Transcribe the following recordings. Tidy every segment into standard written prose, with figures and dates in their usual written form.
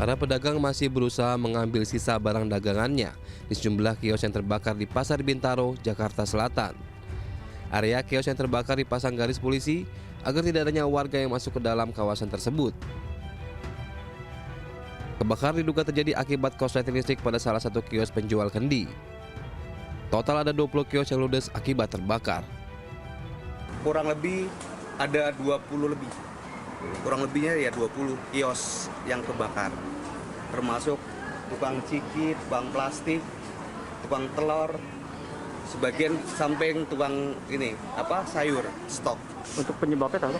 Para pedagang masih berusaha mengambil sisa barang dagangannya di sejumlah kios yang terbakar di Pasar Bintaro, Jakarta Selatan. Area kios yang terbakar dipasang garis polisi agar tidak adanya warga yang masuk ke dalam kawasan tersebut. Kebakaran diduga terjadi akibat korsleting listrik pada salah satu kios penjual kendi. Total ada 20 kios yang ludes akibat terbakar. Kurang lebih ada 20 lebih. Kurang lebihnya ya 20 kios yang kebakar. Termasuk tukang ciki, tukang plastik, tukang telur, sebagian samping tukang sayur, stok. Untuk penyebabnya tahu?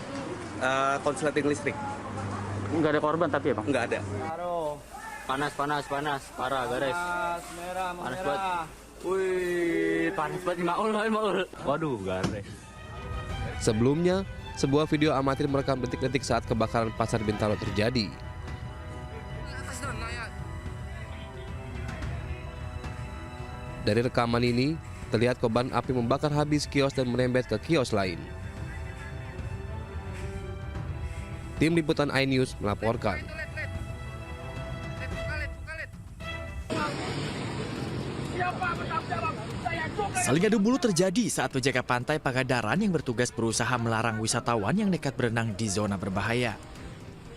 Konsleting listrik. Nggak ada korban tapi ya Bang? Nggak ada. Panas, parah garis. Merah, panas banget. Wih, panas banget maul. Waduh, garis. Sebelumnya, sebuah video amatir merekam detik-detik saat kebakaran Pasar Bintaro terjadi. Dari rekaman ini, terlihat kobaran api membakar habis kios dan merembet ke kios lain. Tim Liputan iNews melaporkan. Saling adu mulut terjadi saat penjaga pantai Pangandaran yang bertugas berusaha melarang wisatawan yang nekat berenang di zona berbahaya.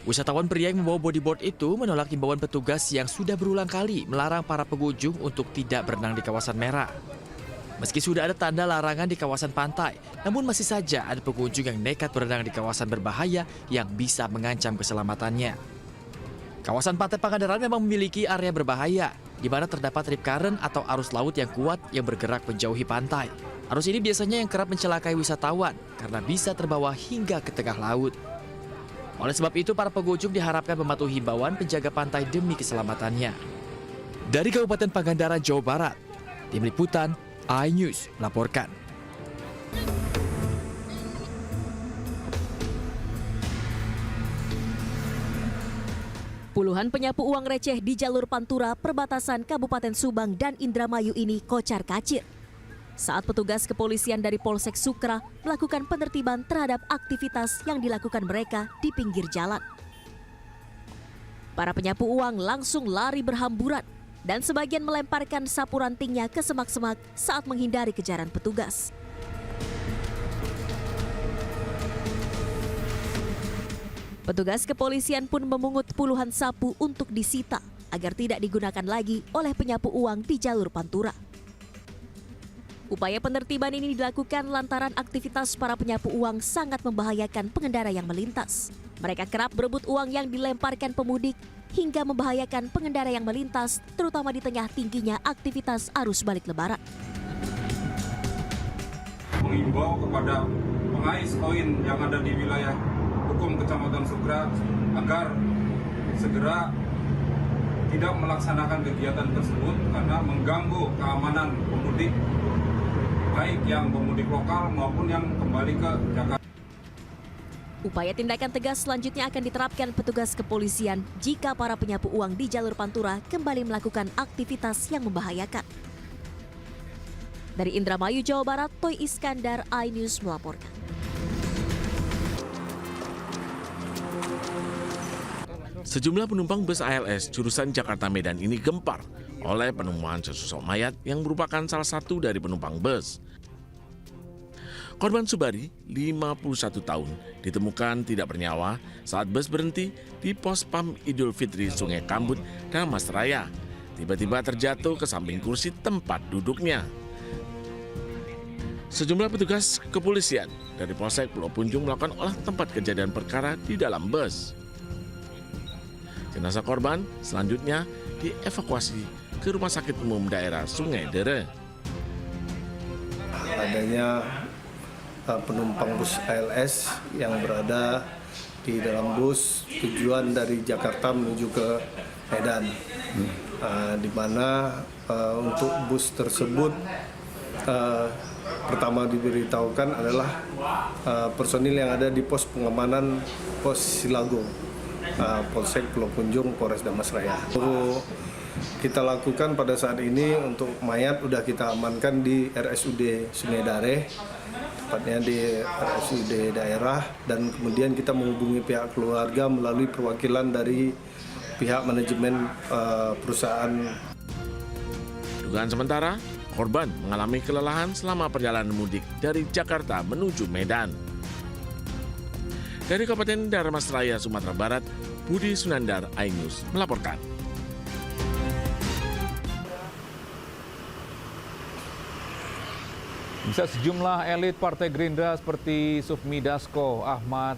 Wisatawan pria yang membawa bodyboard itu menolak himbauan petugas yang sudah berulang kali melarang para pengunjung untuk tidak berenang di kawasan merah. Meski sudah ada tanda larangan di kawasan pantai, namun masih saja ada pengunjung yang nekat berenang di kawasan berbahaya yang bisa mengancam keselamatannya. Kawasan pantai Pangandaran memang memiliki area berbahaya, di mana terdapat rip current atau arus laut yang kuat yang bergerak menjauhi pantai. Arus ini biasanya yang kerap mencelakai wisatawan karena bisa terbawa hingga ke tengah laut. Oleh sebab itu, para pengunjung diharapkan mematuhi himbauan penjaga pantai demi keselamatannya. Dari Kabupaten Pangandaran, Jawa Barat, Tim Liputan iNews melaporkan. Puluhan penyapu uang receh di jalur Pantura perbatasan Kabupaten Subang dan Indramayu ini kocar-kacir saat petugas kepolisian dari Polsek Sukra melakukan penertiban terhadap aktivitas yang dilakukan mereka di pinggir jalan. Para penyapu uang langsung lari berhamburan dan sebagian melemparkan sapu rantingnya ke semak-semak saat menghindari kejaran petugas. Petugas kepolisian pun memungut puluhan sapu untuk disita agar tidak digunakan lagi oleh penyapu uang di jalur Pantura. Upaya penertiban ini dilakukan lantaran aktivitas para penyapu uang sangat membahayakan pengendara yang melintas. Mereka kerap berebut uang yang dilemparkan pemudik hingga membahayakan pengendara yang melintas, terutama di tengah tingginya aktivitas arus balik Lebaran. Mengimbau kepada pengais koin yang ada di wilayah hukum Kecamatan Sukra agar segera tidak melaksanakan kegiatan tersebut karena mengganggu keamanan pemudik, baik yang pemudik lokal maupun yang kembali ke Jakarta. Upaya tindakan tegas selanjutnya akan diterapkan petugas kepolisian jika para penyapu uang di jalur Pantura kembali melakukan aktivitas yang membahayakan. Dari Indramayu, Jawa Barat, Toy Iskandar, iNews melaporkan. Sejumlah penumpang bus ALS jurusan Jakarta Medan ini gempar oleh penemuan sesosok mayat yang merupakan salah satu dari penumpang bus. Korban Subari, 51 tahun, ditemukan tidak bernyawa saat bus berhenti di pos PAM Idul Fitri Sungai Kambut, Damas Raya. Tiba-tiba terjatuh ke samping kursi tempat duduknya. Sejumlah petugas kepolisian dari Polsek Pulau Punjung melakukan olah tempat kejadian perkara di dalam bus. Jenazah korban selanjutnya dievakuasi ke Rumah Sakit Umum Daerah Sungai Dere. Adanya penumpang bus ALS yang berada di dalam bus tujuan dari Jakarta menuju ke Medan, di mana untuk bus tersebut pertama diberitahukan adalah personil yang ada di pos pengamanan pos Silago, Polsek Pulau Punjung, Polres Damas Raya. Kita lakukan pada saat ini untuk mayat sudah kita amankan di RSUD Sungai Dare, tepatnya di RSUD daerah, dan kemudian kita menghubungi pihak keluarga melalui perwakilan dari pihak manajemen perusahaan. Dugaan sementara, korban mengalami kelelahan selama perjalanan mudik dari Jakarta menuju Medan. Dari Kabupaten Dharmasraya, Sumatera Barat, Budi Sunandar, iNews melaporkan. Bisa sejumlah elit Partai Gerindra seperti Sufmi Dasko, Ahmad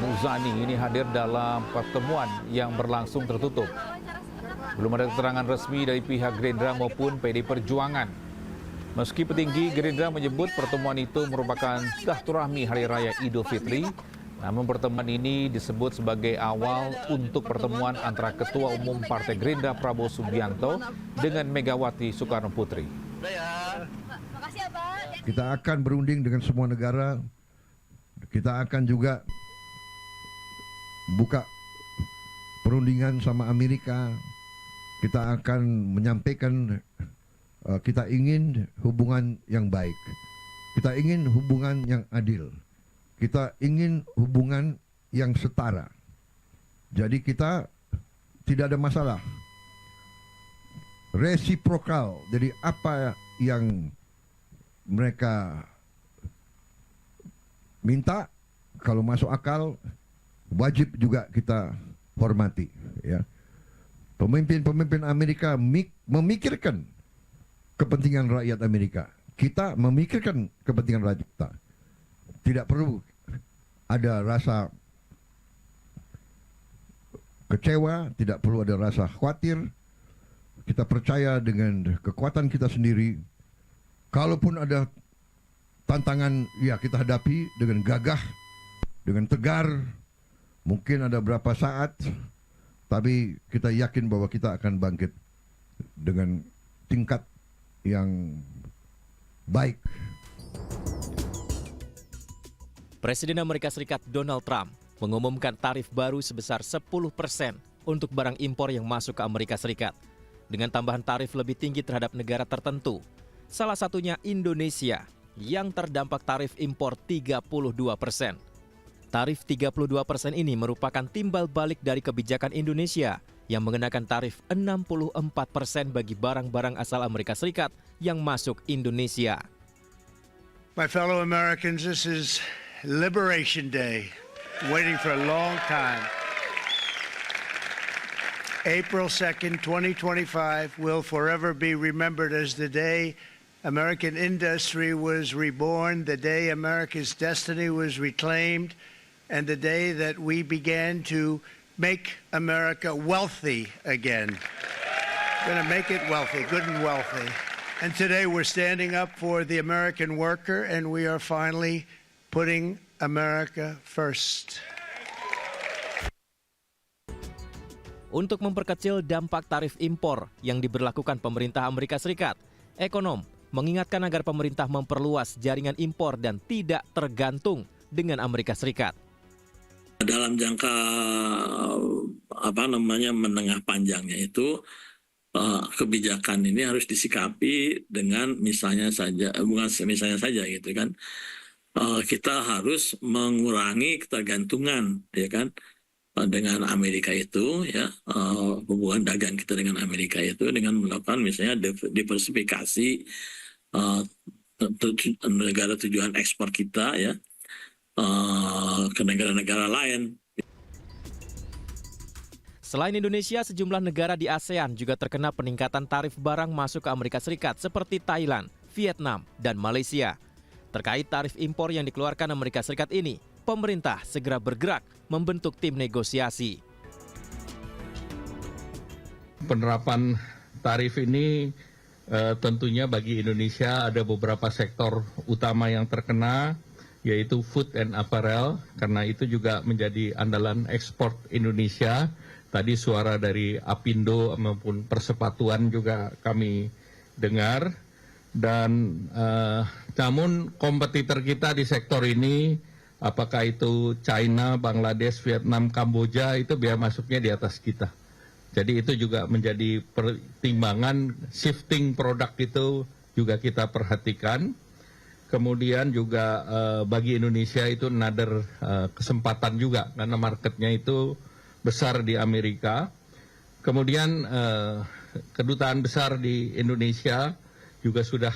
Muzani ini hadir dalam pertemuan yang berlangsung tertutup. Belum ada keterangan resmi dari pihak Gerindra maupun PD Perjuangan. Meski petinggi Gerindra menyebut pertemuan itu merupakan silaturahmi Hari Raya Idul Fitri, namun pertemuan ini disebut sebagai awal untuk pertemuan antara Ketua Umum Partai Gerindra Prabowo Subianto dengan Megawati Soekarno Putri. Kita akan berunding dengan semua negara. Kita akan juga buka perundingan sama Amerika. Kita akan menyampaikan kita ingin hubungan yang baik. Kita ingin hubungan yang adil. Kita ingin hubungan yang setara. Jadi kita tidak ada masalah. Resiprokal. Jadi apa yang mereka minta, kalau masuk akal, wajib juga kita hormati. Ya. Pemimpin-pemimpin Amerika memikirkan kepentingan rakyat Amerika. Kita memikirkan kepentingan rakyat kita. Tidak perlu ada rasa kecewa, tidak perlu ada rasa khawatir. Kita percaya dengan kekuatan kita sendiri. Kalaupun ada tantangan, ya kita hadapi dengan gagah, dengan tegar. Mungkin ada berapa saat, tapi kita yakin bahwa kita akan bangkit dengan tingkat yang baik. Presiden Amerika Serikat Donald Trump mengumumkan tarif baru sebesar 10% untuk barang impor yang masuk ke Amerika Serikat, dengan tambahan tarif lebih tinggi terhadap negara tertentu. Salah satunya Indonesia yang terdampak tarif impor 32%. Tarif 32% ini merupakan timbal balik dari kebijakan Indonesia yang mengenakan tarif 64% bagi barang-barang asal Amerika Serikat yang masuk Indonesia. My fellow Americans, this is Liberation Day, waiting for a long time. April 2nd, 2025 will forever be remembered as the day American industry was reborn, the day America's destiny was reclaimed, and the day that we began to make America wealthy again. We're going to make it wealthy, good and wealthy. And today we're standing up for the American worker, and we are finally putting America first. Untuk memperkecil dampak tarif impor yang diberlakukan pemerintah Amerika Serikat, ekonom mengingatkan agar pemerintah memperluas jaringan impor dan tidak tergantung dengan Amerika Serikat. Dalam jangka menengah panjangnya itu kebijakan ini harus disikapi dengan misalnya saja gitu kan. Kita harus mengurangi ketergantungan ya kan dengan Amerika itu ya, hubungan dagang kita dengan Amerika itu dengan melakukan misalnya diversifikasi negara tujuan ekspor kita ya ke negara-negara lain. Selain Indonesia, sejumlah negara di ASEAN juga terkena peningkatan tarif barang masuk ke Amerika Serikat seperti Thailand, Vietnam, dan Malaysia. Terkait tarif impor yang dikeluarkan Amerika Serikat ini, pemerintah segera bergerak membentuk tim negosiasi. Penerapan tarif ini tentunya bagi Indonesia ada beberapa sektor utama yang terkena, yaitu food and apparel, karena itu juga menjadi andalan ekspor Indonesia. Tadi suara dari Apindo maupun Persepatuan juga kami dengar. Dan namun kompetitor kita di sektor ini, apakah itu China, Bangladesh, Vietnam, Kamboja, itu biaya masuknya di atas kita. Jadi itu juga menjadi pertimbangan, shifting produk itu juga kita perhatikan. Kemudian juga bagi Indonesia itu another kesempatan juga, karena marketnya itu besar di Amerika. Kemudian kedutaan besar di Indonesia juga sudah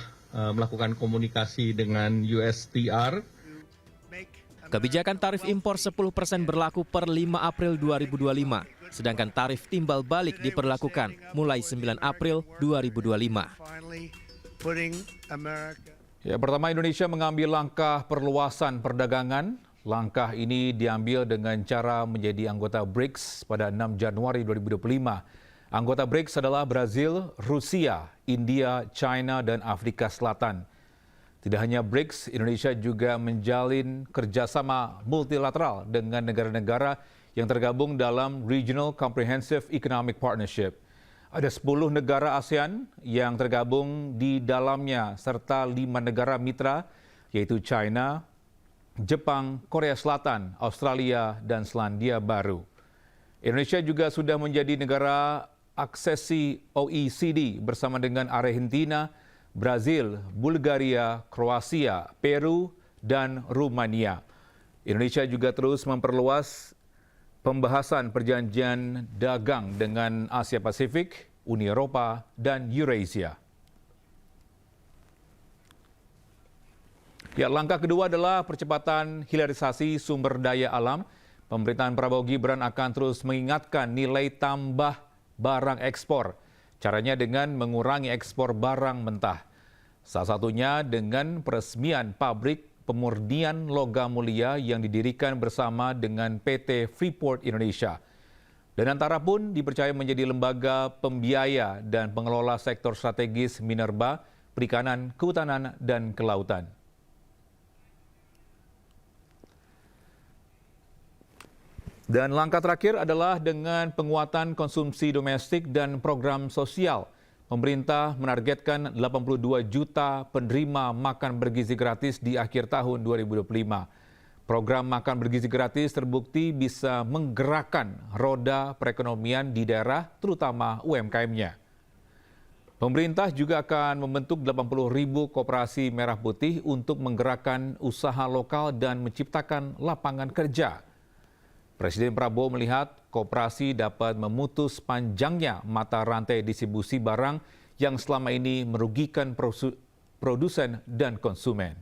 melakukan komunikasi dengan USTR. Kebijakan tarif impor 10% berlaku per 5 April 2025, sedangkan tarif timbal balik diperlakukan mulai 9 April 2025. Ya, pertama Indonesia mengambil langkah perluasan perdagangan. Langkah ini diambil dengan cara menjadi anggota BRICS pada 6 Januari 2025. Anggota BRICS adalah Brazil, Rusia, India, China, dan Afrika Selatan. Tidak hanya BRICS, Indonesia juga menjalin kerjasama multilateral dengan negara-negara yang tergabung dalam Regional Comprehensive Economic Partnership. Ada 10 negara ASEAN yang tergabung di dalamnya serta 5 negara mitra, yaitu China, Jepang, Korea Selatan, Australia, dan Selandia Baru. Indonesia juga sudah menjadi negara aksesi OECD bersama dengan Argentina, Brazil, Bulgaria, Kroasia, Peru, dan Rumania. Indonesia juga terus memperluas pembahasan perjanjian dagang dengan Asia Pasifik, Uni Eropa, dan Eurasia. Ya, langkah kedua adalah percepatan hilirisasi sumber daya alam. Pemerintahan Prabowo Gibran akan terus mengingatkan nilai tambah barang ekspor. Caranya dengan mengurangi ekspor barang mentah. Salah satunya dengan peresmian pabrik pemurnian logam mulia yang didirikan bersama dengan PT Freeport Indonesia. Dan Antara pun dipercaya menjadi lembaga pembiaya dan pengelola sektor strategis minerba, perikanan, kehutanan, dan kelautan. Dan langkah terakhir adalah dengan penguatan konsumsi domestik dan program sosial. Pemerintah menargetkan 82 juta penerima makan bergizi gratis di akhir tahun 2025. Program makan bergizi gratis terbukti bisa menggerakkan roda perekonomian di daerah, terutama UMKM-nya. Pemerintah juga akan membentuk 80.000 koperasi merah putih untuk menggerakkan usaha lokal dan menciptakan lapangan kerja. Presiden Prabowo melihat koperasi dapat memutus panjangnya mata rantai distribusi barang yang selama ini merugikan produsen dan konsumen.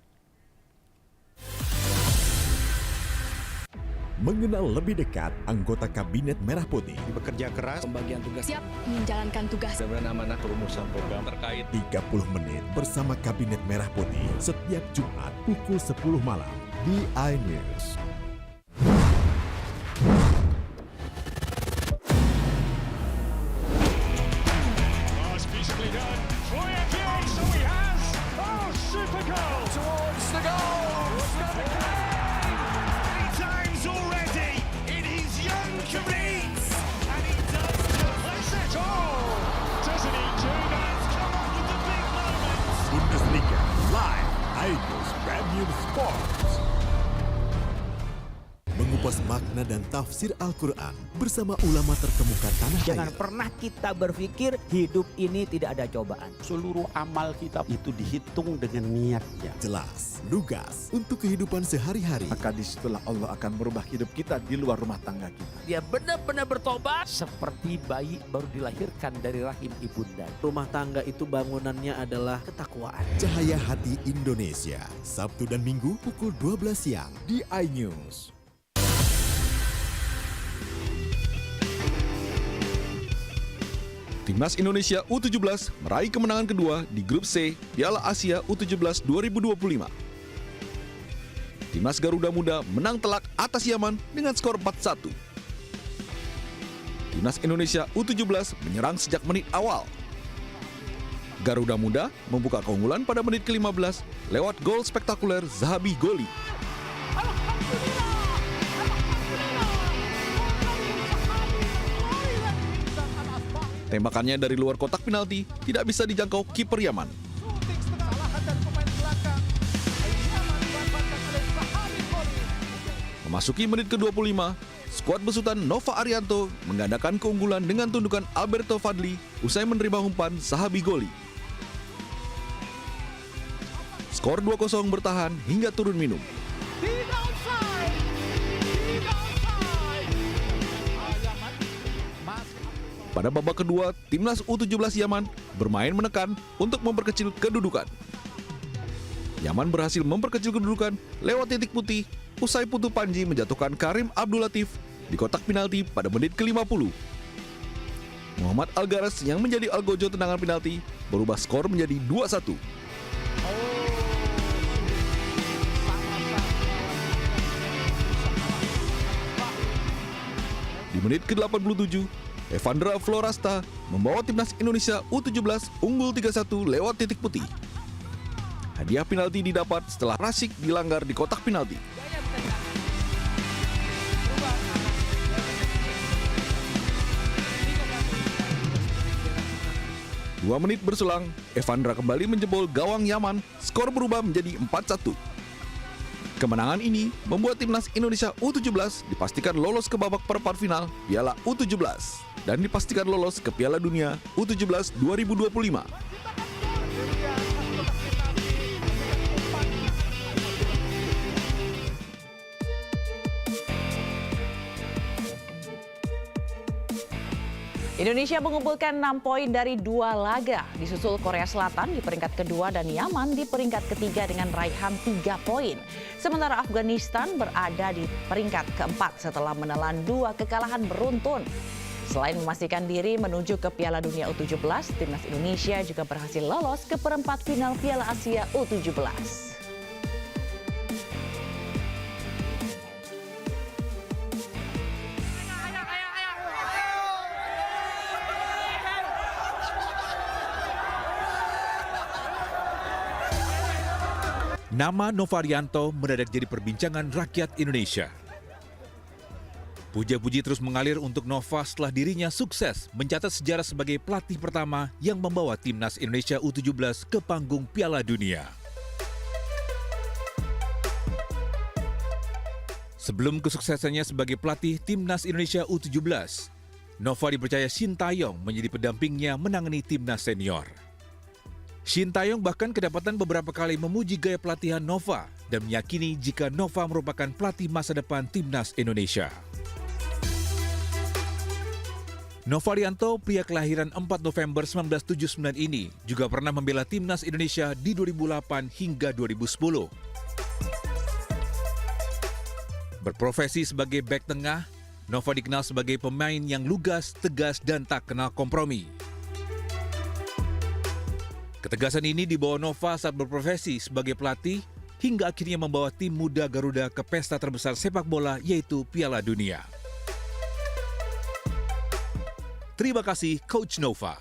Mengenal lebih dekat anggota Kabinet Merah Putih. Bekerja keras, pembagian tugas. Siap menjalankan tugas. Sebenarnya amanah perumusan program terkait. 30 menit bersama Kabinet Merah Putih setiap Jumat pukul 10 malam di iNews. Bundesliga live iNews Premium Sports. Mengupas makna dan tafsir Al-Quran bersama ulama terkemuka tanah air. Jangan pernah kita berpikir hidup ini tidak ada cobaan. Seluruh amal kita itu dihitung dengan niatnya. Jelas, lugas untuk kehidupan sehari-hari. Maka disitulah Allah akan merubah hidup kita di luar rumah tangga kita. Dia benar-benar bertobat seperti bayi baru dilahirkan dari rahim ibunda. Rumah tangga itu bangunannya adalah ketakwaan. Cahaya Hati Indonesia, Sabtu dan Minggu pukul 12 siang di iNews. Timnas Indonesia U17 meraih kemenangan kedua di Grup C Piala Asia U17 2025. Timnas Garuda Muda menang telak atas Yaman dengan skor 4-1. Timnas Indonesia U17 menyerang sejak menit awal. Garuda Muda membuka keunggulan pada menit ke-15 lewat gol spektakuler Zahabi Goli. Tembakannya dari luar kotak penalti tidak bisa dijangkau kiper Yaman. Memasuki menit ke-25, skuad besutan Nova Arianto menggandakan keunggulan dengan tundukan Alberto Fadli usai menerima umpan Zahabi Goli. Skor 2-0 bertahan hingga turun minum. Pada babak kedua, timnas U17 Yaman bermain menekan untuk memperkecil kedudukan. Yaman berhasil memperkecil kedudukan lewat titik putih usai Putu Panji menjatuhkan Karim Abdul Latif di kotak penalti pada menit ke-50. Muhammad Algaras yang menjadi algojo tendangan penalti berubah skor menjadi 2-1. Di menit ke-87, Evandra Florasta membawa timnas Indonesia U17 unggul 3-1 lewat titik putih. Hadiah penalti didapat setelah Rashik dilanggar di kotak penalti. Dua menit berselang, Evandra kembali menjebol gawang Yaman, skor berubah menjadi 4-1. Kemenangan ini membuat timnas Indonesia U17 dipastikan lolos ke babak perempat final Piala U17 dan dipastikan lolos ke Piala Dunia U17 2025. Indonesia mengumpulkan 6 poin dari 2 laga, disusul Korea Selatan di peringkat kedua dan Yaman di peringkat ketiga dengan raihan 3 poin. Sementara Afghanistan berada di peringkat keempat setelah menelan 2 kekalahan beruntun. Selain memastikan diri menuju ke Piala Dunia U17, timnas Indonesia juga berhasil lolos ke perempat final Piala Asia U17. Nama Novarianto mendadak jadi perbincangan rakyat Indonesia. Puja-puji terus mengalir untuk Nova setelah dirinya sukses mencatat sejarah sebagai pelatih pertama yang membawa timnas Indonesia U17 ke panggung Piala Dunia. Sebelum kesuksesannya sebagai pelatih timnas Indonesia U17, Nova dipercaya Shin Tae-yong menjadi pendampingnya menangani timnas senior. Shin Tae-yong bahkan kedapatan beberapa kali memuji gaya pelatihan Nova dan meyakini jika Nova merupakan pelatih masa depan timnas Indonesia. Novarianto, pria kelahiran 4 November 1979 ini juga pernah membela timnas Indonesia di 2008 hingga 2010. Berprofesi sebagai bek tengah, Nova dikenal sebagai pemain yang lugas, tegas, dan tak kenal kompromi. Ketegasan ini dibawa Nova saat berprofesi sebagai pelatih hingga akhirnya membawa tim muda Garuda ke pesta terbesar sepak bola yaitu Piala Dunia. Terima kasih Coach Nova.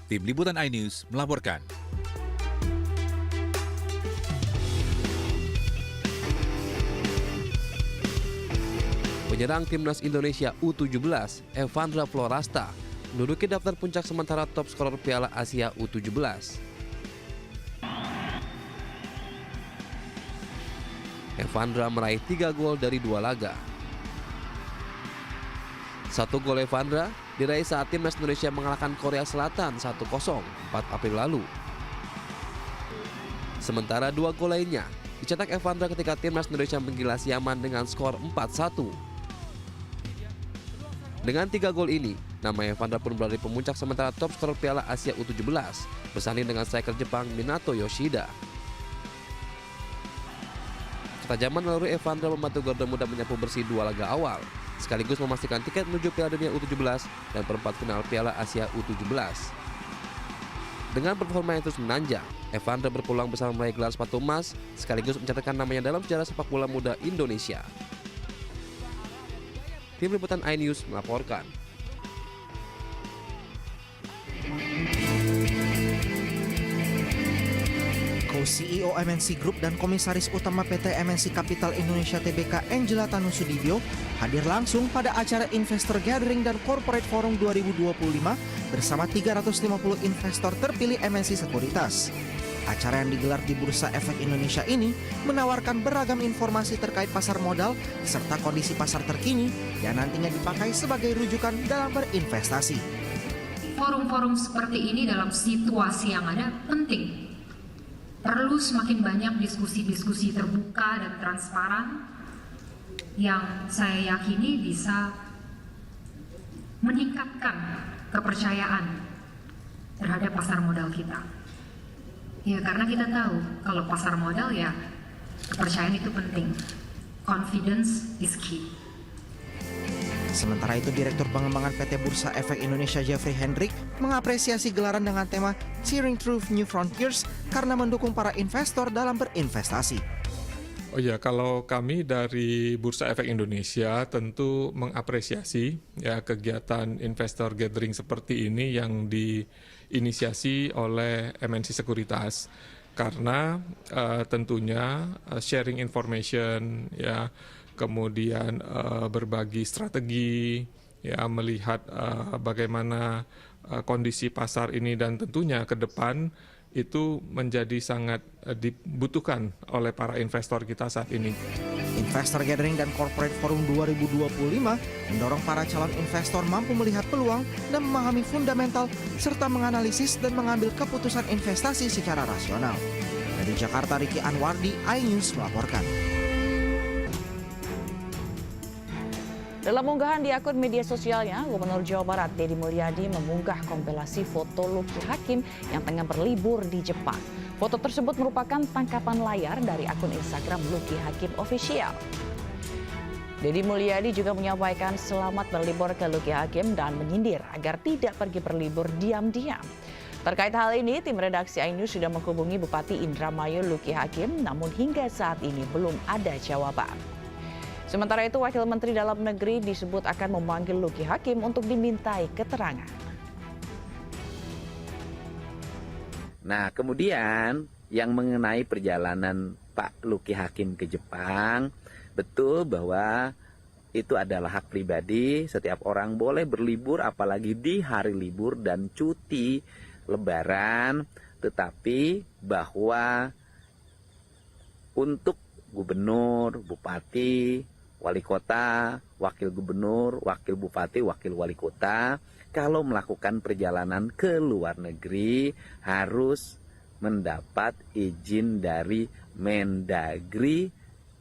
Tim Liputan iNews melaporkan. Penyerang timnas Indonesia U17, Evandra Florasta, menduduki daftar puncak sementara top skor Piala Asia U17. Evandra meraih 3 gol dari 2 laga. 1 gol Evandra diraih saat timnas Indonesia mengalahkan Korea Selatan 1-0 4 April lalu. Sementara 2 gol lainnya dicetak Evandra ketika timnas Indonesia menggilas Yaman dengan skor 4-1. Dengan 3 gol ini, nama Evandra pun berada di pemuncak sementara top skor Piala Asia U17 bersanding dengan striker Jepang Minato Yoshida. Ketajaman naluri Evandra membantu Garuda Muda menyapu bersih 2 laga awal, sekaligus memastikan tiket menuju Piala Dunia U17 dan perempat final Piala Asia U17. Dengan performa yang terus menanjak, Evandra berpeluang bersama meraih gelar sepatu emas, sekaligus mencatatkan namanya dalam sejarah sepak bola muda Indonesia. Tim Liputan iNews melaporkan. Co-CEO MNC Group dan Komisaris Utama PT MNC Capital Indonesia Tbk Angela Tanusudibyo hadir langsung pada acara Investor Gathering dan Corporate Forum 2025 bersama 350 investor terpilih MNC Sekuritas. Acara yang digelar di Bursa Efek Indonesia ini menawarkan beragam informasi terkait pasar modal serta kondisi pasar terkini yang nantinya dipakai sebagai rujukan dalam berinvestasi. Forum-forum seperti ini dalam situasi yang ada penting. Perlu semakin banyak diskusi-diskusi terbuka dan transparan yang saya yakini bisa meningkatkan kepercayaan terhadap pasar modal kita. Ya, karena kita tahu kalau pasar modal ya kepercayaan itu penting. Confidence is key. Sementara itu, Direktur Pengembangan PT Bursa Efek Indonesia Jeffrey Hendrik mengapresiasi gelaran dengan tema Steering Through New Frontiers karena mendukung para investor dalam berinvestasi. Oh ya, kalau kami dari Bursa Efek Indonesia tentu mengapresiasi ya kegiatan investor gathering seperti ini yang diinisiasi oleh MNC Sekuritas karena tentunya sharing information ya, kemudian berbagi strategi ya, melihat bagaimana kondisi pasar ini dan tentunya ke depan itu menjadi sangat dibutuhkan oleh para investor kita saat ini. Investor Gathering dan Corporate Forum 2025 mendorong para calon investor mampu melihat peluang dan memahami fundamental serta menganalisis dan mengambil keputusan investasi secara rasional. Dari Jakarta, Ricky Anwardi, iNews melaporkan. Dalam unggahan di akun media sosialnya, Gubernur Jawa Barat Deddy Mulyadi mengunggah kompilasi foto Lucky Hakim yang tengah berlibur di Jepang. Foto tersebut merupakan tangkapan layar dari akun Instagram Lucky Hakim Official. Deddy Mulyadi juga menyampaikan selamat berlibur ke Lucky Hakim dan menyindir agar tidak pergi berlibur diam-diam. Terkait hal ini, tim redaksi iNews sudah menghubungi Bupati Indramayu Lucky Hakim, namun hingga saat ini belum ada jawaban. Sementara itu, Wakil Menteri Dalam Negeri disebut akan memanggil Lucky Hakim untuk dimintai keterangan. Nah, kemudian yang mengenai perjalanan Pak Lucky Hakim ke Jepang, betul bahwa itu adalah hak pribadi, setiap orang boleh berlibur apalagi di hari libur dan cuti Lebaran, tetapi bahwa untuk gubernur, bupati, wali kota, wakil gubernur, wakil bupati, wakil wali kota, kalau melakukan perjalanan ke luar negeri harus mendapat izin dari Mendagri,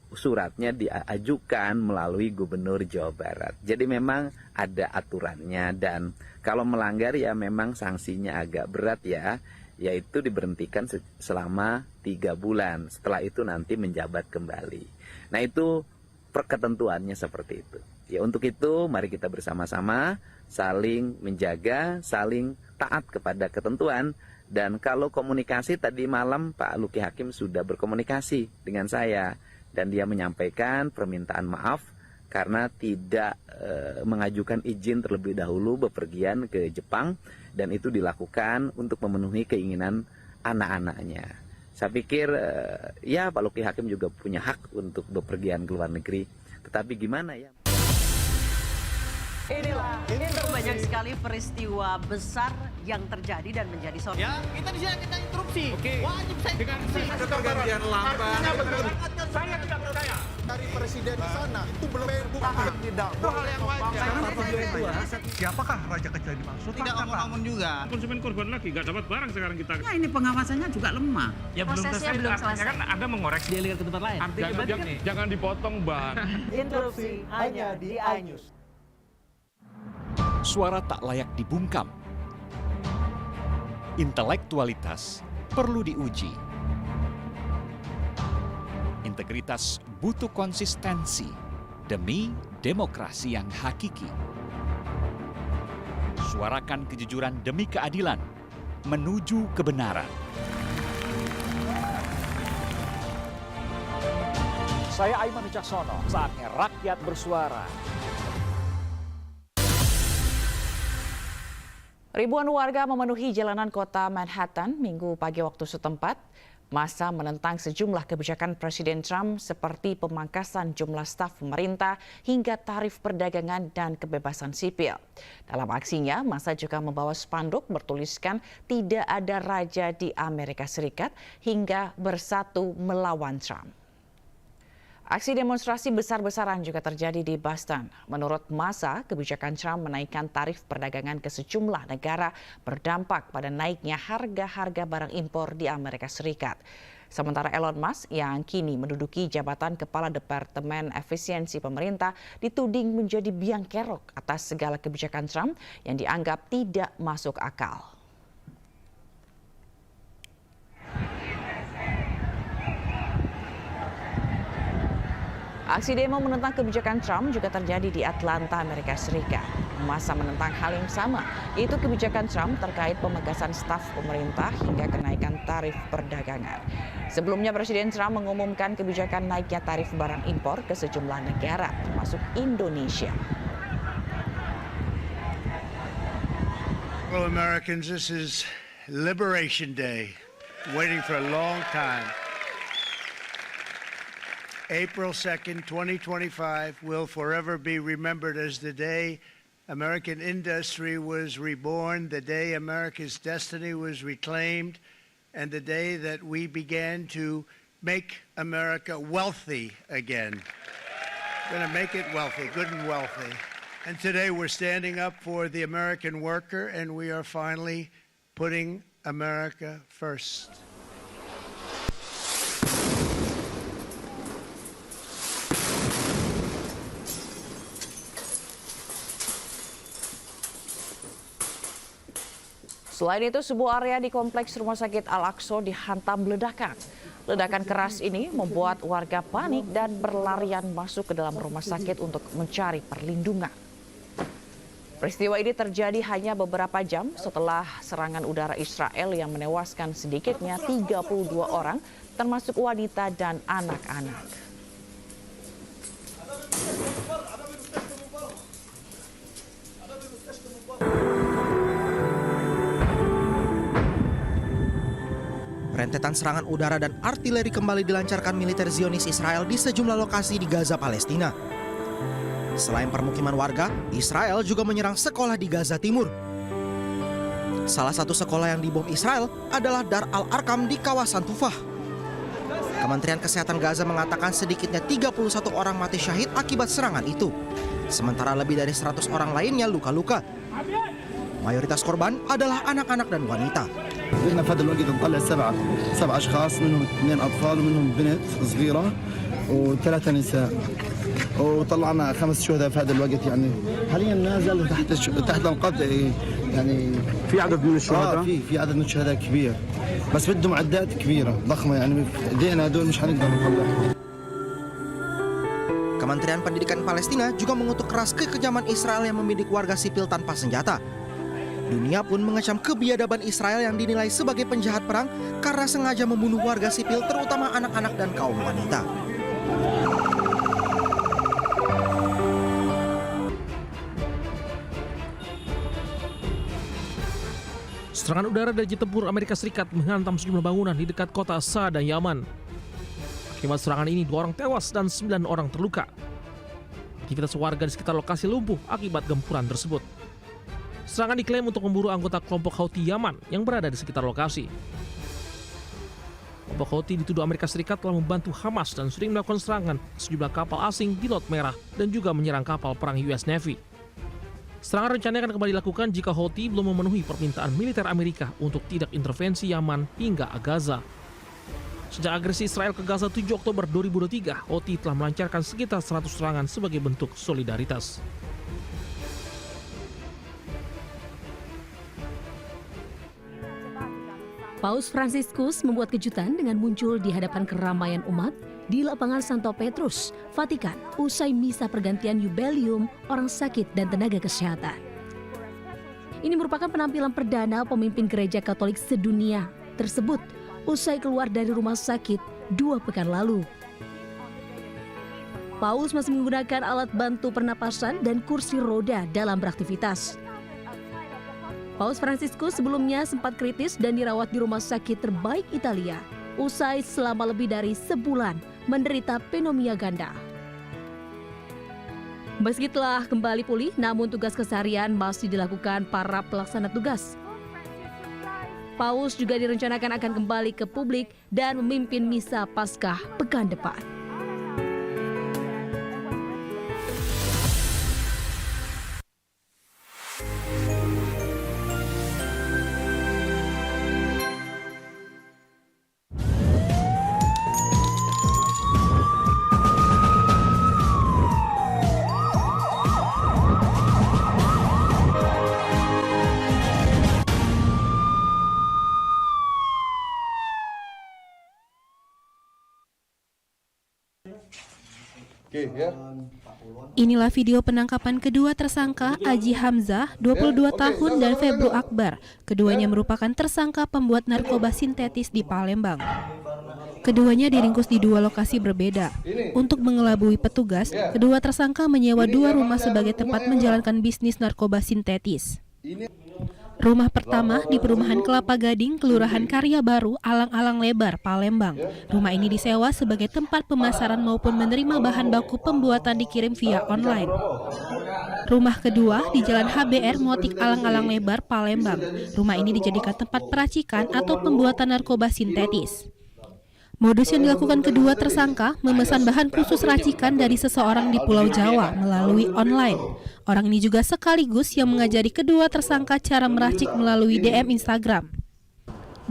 suratnya diajukan melalui Gubernur Jawa Barat. Jadi memang ada aturannya dan kalau melanggar ya memang sanksinya agak berat ya, yaitu diberhentikan selama 3 bulan. Setelah itu nanti menjabat kembali. Nah itu ketentuannya seperti itu. Ya untuk itu mari kita bersama-sama saling menjaga, saling taat kepada ketentuan. Dan kalau komunikasi tadi malam Pak Lucky Hakim sudah berkomunikasi dengan saya. Dan dia menyampaikan permintaan maaf karena tidak mengajukan izin terlebih dahulu bepergian ke Jepang. Dan itu dilakukan untuk memenuhi keinginan anak-anaknya. Saya pikir ya Pak Lucky Hakim juga punya hak untuk bepergian ke luar negeri. Tetapi gimana ya? Inilah banyak sekali peristiwa besar yang terjadi dan menjadi sorotan. Ya, kita di sini kita interupsi. Oke. Wajib saya Dengan ada pergantian lamban. Saya tidak percaya. Dari presiden di sana itu belum bukan tidak. Itu hal yang wajar. Siapakah raja kecil dimaksud? Tidak ngomong juga. Konsumen korban lagi nggak dapat barang sekarang kita. Nah, ini pengawasannya juga lemah. Ya Prosesnya belum selesai. Kan Anda mengoreksi. Dia lihat ke tempat lain. Jangan dipotong, Bang. Interupsi hanya di iNews. Suara tak layak dibungkam. Intelektualitas perlu diuji. Integritas butuh konsistensi demi demokrasi yang hakiki. Suarakan kejujuran demi keadilan menuju kebenaran. Saya Aiman Wicaksono, saatnya rakyat bersuara. Ribuan warga memenuhi jalanan kota Manhattan Minggu pagi waktu setempat. Massa menentang sejumlah kebijakan Presiden Trump seperti pemangkasan jumlah staf pemerintah hingga tarif perdagangan dan kebebasan sipil. Dalam aksinya, massa juga membawa spanduk bertuliskan tidak ada raja di Amerika Serikat hingga bersatu melawan Trump. Aksi demonstrasi besar-besaran juga terjadi di Boston. Menurut massa, kebijakan Trump menaikkan tarif perdagangan ke sejumlah negara berdampak pada naiknya harga-harga barang impor di Amerika Serikat. Sementara Elon Musk yang kini menduduki jabatan Kepala Departemen Efisiensi Pemerintah dituding menjadi biang kerok atas segala kebijakan Trump yang dianggap tidak masuk akal. Aksi demo menentang kebijakan Trump juga terjadi di Atlanta, Amerika Serikat. Massa menentang hal yang sama, yaitu kebijakan Trump terkait pemegasan staf pemerintah hingga kenaikan tarif perdagangan. Sebelumnya Presiden Trump mengumumkan kebijakan naiknya tarif barang impor ke sejumlah negara, termasuk Indonesia. Hello Americans, this is Liberation Day. Waiting for a long time. April 2nd, 2025 will forever be remembered as the day American industry was reborn, the day America's destiny was reclaimed, and the day that we began to make America wealthy again. We're going to make it wealthy, good and wealthy. And today we're standing up for the American worker, and we are finally putting America first. Selain itu, sebuah area di kompleks Rumah Sakit Al-Aqsa dihantam ledakan. Ledakan keras ini membuat warga panik dan berlarian masuk ke dalam rumah sakit untuk mencari perlindungan. Peristiwa ini terjadi hanya beberapa jam setelah serangan udara Israel yang menewaskan sedikitnya 32 orang, termasuk wanita dan anak-anak. Rentetan serangan udara dan artileri kembali dilancarkan militer Zionis Israel di sejumlah lokasi di Gaza, Palestina. Selain permukiman warga, Israel juga menyerang sekolah di Gaza Timur. Salah satu sekolah yang dibom Israel adalah Dar al-Arkam di kawasan Tufah. Kementerian Kesehatan Gaza mengatakan sedikitnya 31 orang mati syahid akibat serangan itu. Sementara lebih dari 100 orang lainnya luka-luka. Mayoritas korban adalah anak-anak dan wanita. قدرنا في هذا الوقت نطلع سبع أشخاص منهم 2 أطفال ومنهم بنت صغيرة و3 نساء وطلعنا 5 شهداء في هذا الوقت يعني حاليا نازل تحت القبض يعني في عدد من الشهداء في عدد من الشهداء كبير بس بده معدات كبيرة ضخمة يعني ايدينا هدول مش هنقدر نطلعهم. Kementerian Pendidikan Palestina juga mengutuk keras kekejaman Israel yang membidik warga sipil tanpa senjata. Dunia pun mengecam kebiadaban Israel yang dinilai sebagai penjahat perang karena sengaja membunuh warga sipil, terutama anak-anak dan kaum wanita. Serangan udara dari jet tempur Amerika Serikat menghantam sejumlah bangunan di dekat kota Sa'da, Yaman. Akibat serangan ini 2 orang tewas dan 9 orang terluka. Aktivitas warga di sekitar lokasi lumpuh akibat gempuran tersebut. Serangan diklaim untuk memburu anggota kelompok Houthi Yaman yang berada di sekitar lokasi. Kelompok Houthi dituduh Amerika Serikat telah membantu Hamas dan sering melakukan serangan ke sejumlah kapal asing di Laut Merah dan juga menyerang kapal perang US Navy. Serangan rencananya akan kembali dilakukan jika Houthi belum memenuhi permintaan militer Amerika untuk tidak intervensi Yaman hingga Gaza. Sejak agresi Israel ke Gaza 7 Oktober 2023, Houthi telah melancarkan sekitar 100 serangan sebagai bentuk solidaritas. Paus Fransiskus membuat kejutan dengan muncul di hadapan keramaian umat di lapangan Santo Petrus, Vatikan, usai misa pergantian Yubelium orang sakit dan tenaga kesehatan. Ini merupakan penampilan perdana pemimpin gereja Katolik sedunia tersebut usai keluar dari rumah sakit 2 pekan lalu. Paus masih menggunakan alat bantu pernapasan dan kursi roda dalam beraktivitas. Paus Fransiskus sebelumnya sempat kritis dan dirawat di rumah sakit terbaik Italia usai selama lebih dari sebulan menderita pneumonia ganda. Meski telah kembali pulih, namun tugas keseharian masih dilakukan para pelaksana tugas. Paus juga direncanakan akan kembali ke publik dan memimpin misa Paskah pekan depan. Inilah video penangkapan kedua tersangka Aji Hamzah, 22 tahun, dan Febru Akbar. Keduanya merupakan tersangka pembuat narkoba sintetis di Palembang. Keduanya diringkus di dua lokasi berbeda. Untuk mengelabui petugas, kedua tersangka menyewa dua rumah sebagai tempat menjalankan bisnis narkoba sintetis. Rumah pertama di perumahan Kelapa Gading, Kelurahan Karya Baru, Alang-Alang Lebar, Palembang. Rumah ini disewa sebagai tempat pemasaran maupun menerima bahan baku pembuatan dikirim via online. Rumah kedua di Jalan HBR Motik Alang-Alang Lebar, Palembang. Rumah ini dijadikan tempat peracikan atau pembuatan narkoba sintetis. Modus yang dilakukan kedua tersangka memesan bahan khusus racikan dari seseorang di Pulau Jawa melalui online. Orang ini juga sekaligus yang mengajari kedua tersangka cara meracik melalui DM Instagram.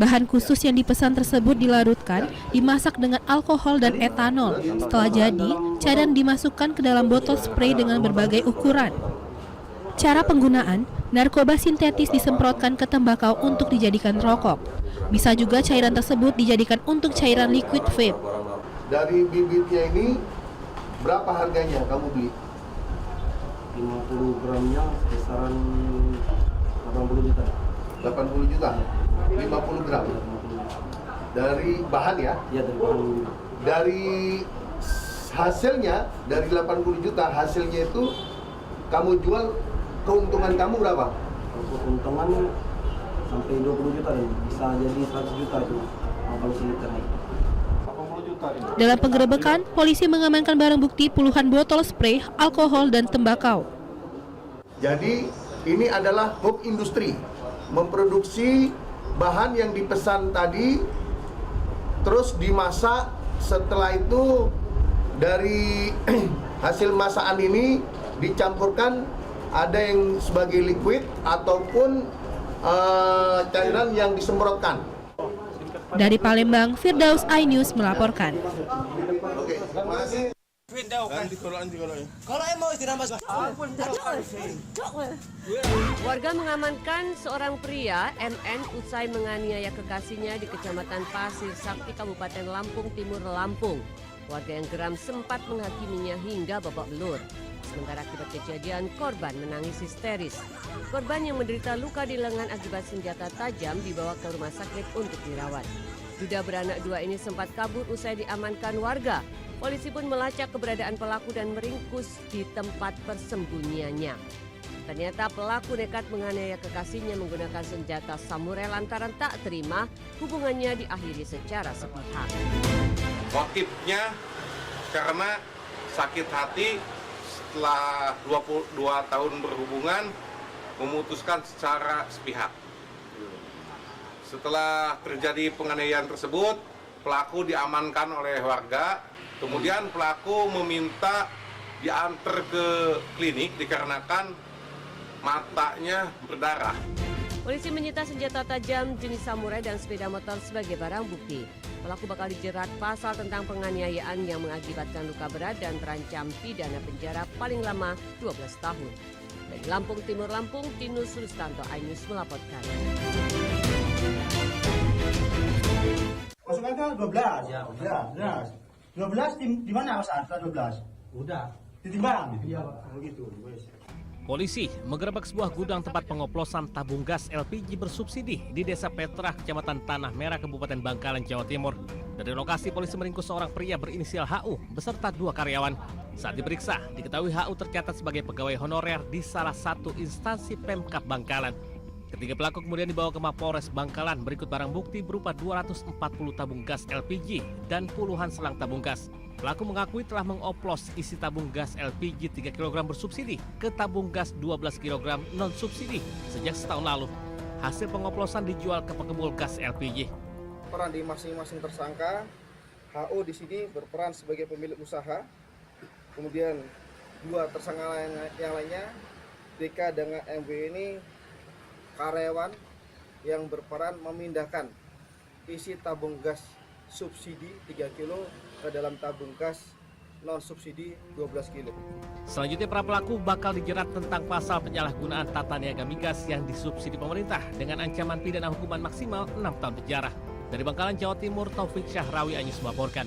Bahan khusus yang dipesan tersebut dilarutkan, dimasak dengan alkohol dan etanol. Setelah jadi, cairan dimasukkan ke dalam botol spray dengan berbagai ukuran. Cara penggunaan, narkoba sintetis disemprotkan ke tembakau untuk dijadikan rokok. Bisa juga cairan tersebut dijadikan untuk cairan liquid vape. Dari bibitnya ini, berapa harganya kamu beli? 50 gramnya kisaran 80 juta. 80 juta? 50 gram? Dari bahan ya? Iya, dari bahan. Dari hasilnya, dari 80 juta, hasilnya itu kamu jual, keuntungan kamu berapa? Keuntungan sampai 20 juta dan bisa jadi 100 juta itu kalau siliter naik. Dalam penggerebekan, polisi mengamankan barang bukti puluhan botol spray, alkohol, dan tembakau. Jadi ini adalah hub industri, memproduksi bahan yang dipesan tadi, terus dimasak. Setelah itu dari hasil masakan ini dicampurkan, ada yang sebagai liquid ataupun cairan yang disemprotkan. Dari Palembang, Firdaus iNews melaporkan. Warga mengamankan seorang pria MN usai menganiaya kekasihnya di Kecamatan Pasir Sakti, Kabupaten Lampung Timur, Lampung. Warga yang geram sempat menghakiminya hingga babak belur. Sementara akibat kejadian, korban menangis histeris. Korban yang menderita luka di lengan akibat senjata tajam dibawa ke rumah sakit untuk dirawat. Duda beranak dua ini sempat kabur usai diamankan warga. Polisi pun melacak keberadaan pelaku dan meringkus di tempat persembunyiannya. Ternyata pelaku nekat menganiaya kekasihnya menggunakan senjata samurai lantaran tak terima hubungannya diakhiri secara sepihak. Motifnya karena sakit hati setelah 22 tahun berhubungan memutuskan secara sepihak. Setelah terjadi penganiayaan tersebut, pelaku diamankan oleh warga. Kemudian pelaku meminta diantar ke klinik dikarenakan matanya berdarah. Polisi menyita senjata tajam jenis samurai dan sepeda motor sebagai barang bukti. Pelaku bakal dijerat pasal tentang penganiayaan yang mengakibatkan luka berat dan terancam pidana penjara paling lama 12 tahun. Dari Lampung Timur, Lampung, Tinus Sulistanto, iNews melaporkan. Masukkan kan 12? Ya, udah. 12 di mana Mas Arta 12? Udah. Ditimbang? Iya, Pak. Begitu. Polisi menggerebek sebuah gudang tempat pengoplosan tabung gas LPG bersubsidi di Desa Petrah, Kecamatan Tanah Merah, Kabupaten Bangkalan, Jawa Timur. Dari lokasi, polisi meringkus seorang pria berinisial HU beserta dua karyawan. Saat diperiksa, diketahui HU tercatat sebagai pegawai honorer di salah satu instansi Pemkab Bangkalan. Ketiga pelaku kemudian dibawa ke Mapolres Bangkalan berikut barang bukti berupa 240 tabung gas LPG dan puluhan selang tabung gas. Pelaku mengakui telah mengoplos isi tabung gas LPG 3 kg bersubsidi ke tabung gas 12 kg non-subsidi sejak setahun lalu. Hasil pengoplosan dijual ke pengepul gas LPG. Peran di masing-masing tersangka, HU di sini berperan sebagai pemilik usaha. Kemudian dua tersangka yang lainnya, DK dengan MW ini karyawan yang berperan memindahkan isi tabung gas subsidi 3 kilo ke dalam tabung gas non-subsidi 12 kilo. Selanjutnya para pelaku bakal dijerat tentang pasal penyalahgunaan tata niaga migas yang disubsidi pemerintah dengan ancaman pidana hukuman maksimal 6 tahun penjara. Dari Bangkalan, Jawa Timur, Taufik Syahrawi, iNews melaporkan.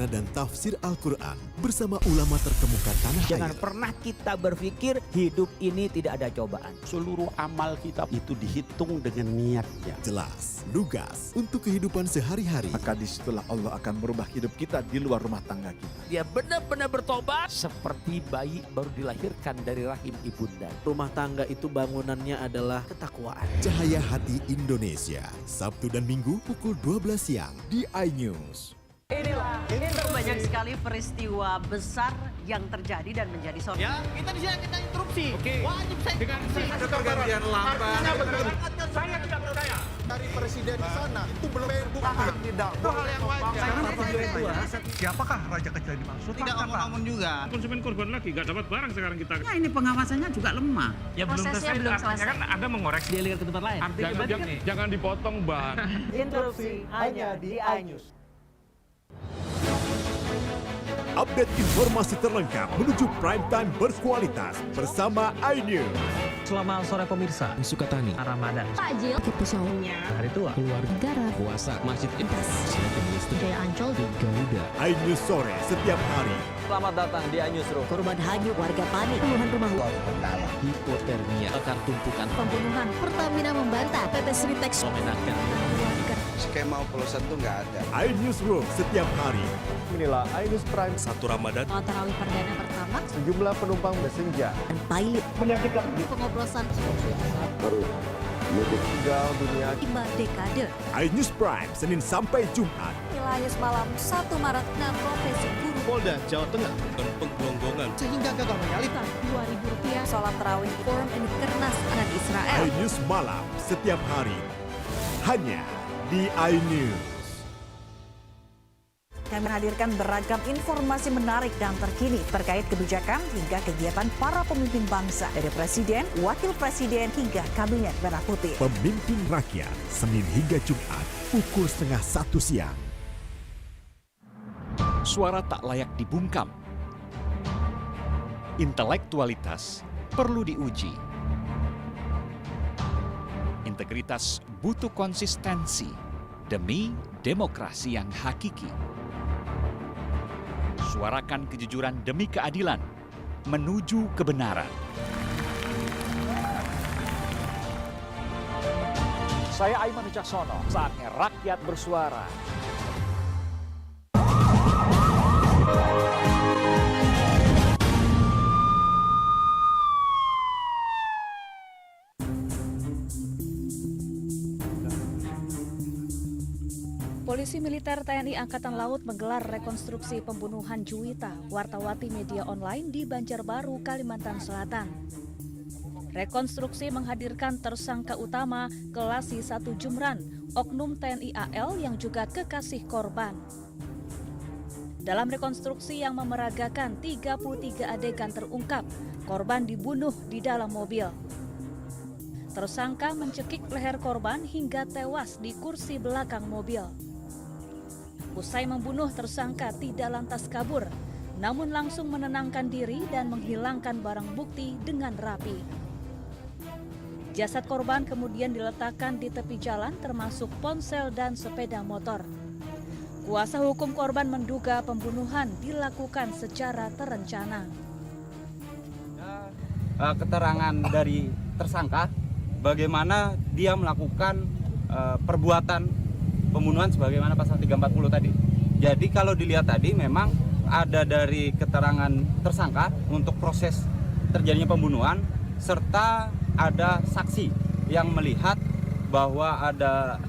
makna dan tafsir Al-Quran bersama ulama terkemuka tanah Jangan air. pernah kita berpikir hidup ini tidak ada cobaan. Seluruh amal kita itu dihitung dengan niatnya. Jelas, lugas, untuk kehidupan sehari-hari. Maka disitulah Allah akan merubah hidup kita di luar rumah tangga kita. Dia benar-benar bertobat seperti bayi baru dilahirkan dari rahim ibunda. Rumah tangga itu bangunannya adalah ketakwaan. Cahaya Hati Indonesia, Sabtu dan Minggu pukul 12 siang di iNews. Inilah banyak sekali peristiwa besar yang terjadi dan menjadi sorotan. Ya, kita di sini kita interupsi. Oke. Wajib saya Dengan interupsi. pergantian lamban. Saya tidak percaya. Dari presiden di sana itu belum bukan tidak. Itu hal yang wajar. Siapakah raja kecil dimaksud? Tidak ngomong juga. Konsumen korban lagi, nggak dapat barang sekarang kita. Ya ini pengawasannya juga lemah. Ya Prosesnya belum selesai. Kan Anda mengoreksi. Dia lihat ke tempat lain. Jangan dipotong, Bang. Interupsi hanya di iNews. Update informasi terlengkap menuju prime time berkualitas bersama iNews. Selamat sore pemirsa. Sukatani, Ramadan, Takjil, pesawatnya, hari tua, keluarga, negara, puasa, masjid Intas, Jaya Ancol, Garuda. iNews sore setiap hari. Selamat datang di iNewsroom. korban hanyut, warga panik, puluhan rumah Hipotermia akan tumpukan pembunuhan. Pertamina membantah PT Sritex memenangkan. Skema oplosan itu nggak ada. iNewsroom setiap hari. Inilah iNews Prime 1 Ramadan. Mau tarawih perdana pertama Sejumlah penumpang messenger. dan pilot Menyakitkan pengoplosan baru meninggal dunia. 5 dekade. iNews Prime Senin sampai Jumat. Nilaius malam 1 Maret 6 profesi guru Polda Jawa Tengah. Dan penggelonggongan. Sehingga gagal menyalip. Rp2.000 sholat tarawih forum ini Kernas anak Israel. iNews malam setiap hari. Hanya di iNews. Kami menghadirkan beragam informasi menarik dan terkini terkait kebijakan hingga kegiatan para pemimpin bangsa dari presiden, wakil presiden hingga kabinet merah putih. Pemimpin rakyat Senin hingga Jumat pukul 12:30 siang. Suara tak layak dibungkam. Intelektualitas perlu diuji. Integritas butuh konsistensi demi demokrasi yang hakiki. Suarakan kejujuran demi keadilan menuju kebenaran. Saya Aiman Wicaksono, saatnya rakyat bersuara. Polisi militer TNI Angkatan Laut menggelar rekonstruksi pembunuhan Juwita, wartawati media online di Banjarbaru, Kalimantan Selatan. Rekonstruksi menghadirkan tersangka utama Kelasi 1 Jumran, oknum TNI AL yang juga kekasih korban. Dalam rekonstruksi yang memeragakan 33 adegan terungkap, korban dibunuh di dalam mobil. Tersangka mencekik leher korban hingga tewas di kursi belakang mobil. Usai membunuh, tersangka tidak lantas kabur, namun langsung menenangkan diri dan menghilangkan barang bukti dengan rapi. Jasad korban kemudian diletakkan di tepi jalan termasuk ponsel dan sepeda motor. Kuasa hukum korban menduga pembunuhan dilakukan secara terencana. Keterangan dari tersangka bagaimana dia melakukan perbuatan pembunuhan sebagaimana pasal 340 tadi. Jadi kalau dilihat tadi memang ada dari keterangan tersangka untuk proses terjadinya pembunuhan serta ada saksi yang melihat bahwa ada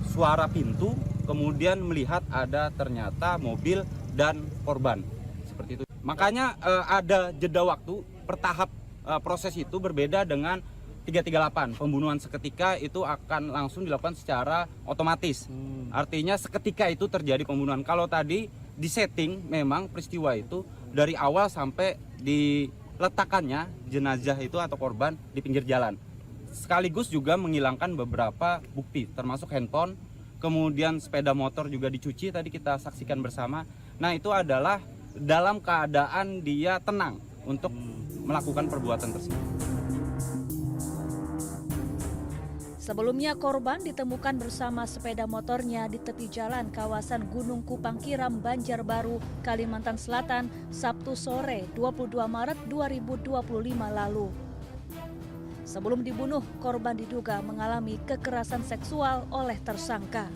suara pintu, kemudian melihat ada ternyata mobil dan korban. Seperti itu. Makanya ada jeda waktu bertahap, proses itu berbeda dengan 338, pembunuhan seketika itu akan langsung dilakukan secara otomatis. Artinya seketika itu terjadi pembunuhan. Kalau tadi disetting memang peristiwa itu dari awal sampai diletakkannya jenazah itu atau korban di pinggir jalan. Sekaligus juga menghilangkan beberapa bukti termasuk handphone, kemudian sepeda motor juga dicuci tadi kita saksikan bersama. Nah, itu adalah dalam keadaan dia tenang untuk melakukan perbuatan tersebut. Sebelumnya korban ditemukan bersama sepeda motornya di tepi jalan kawasan Gunung Kupang Kiram, Banjarbaru, Kalimantan Selatan, Sabtu sore 22 Maret 2025 lalu. Sebelum dibunuh, korban diduga mengalami kekerasan seksual oleh tersangka.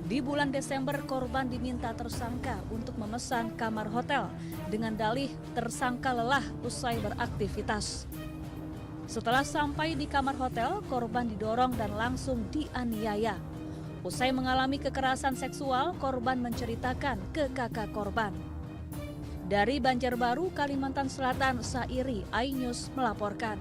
Di bulan Desember, korban diminta tersangka untuk memesan kamar hotel dengan dalih tersangka lelah usai beraktivitas. Setelah sampai di kamar hotel, korban didorong dan langsung dianiaya. Usai mengalami kekerasan seksual, korban menceritakan ke kakak korban. Dari Banjarbaru, Kalimantan Selatan, Sairi, iNews melaporkan.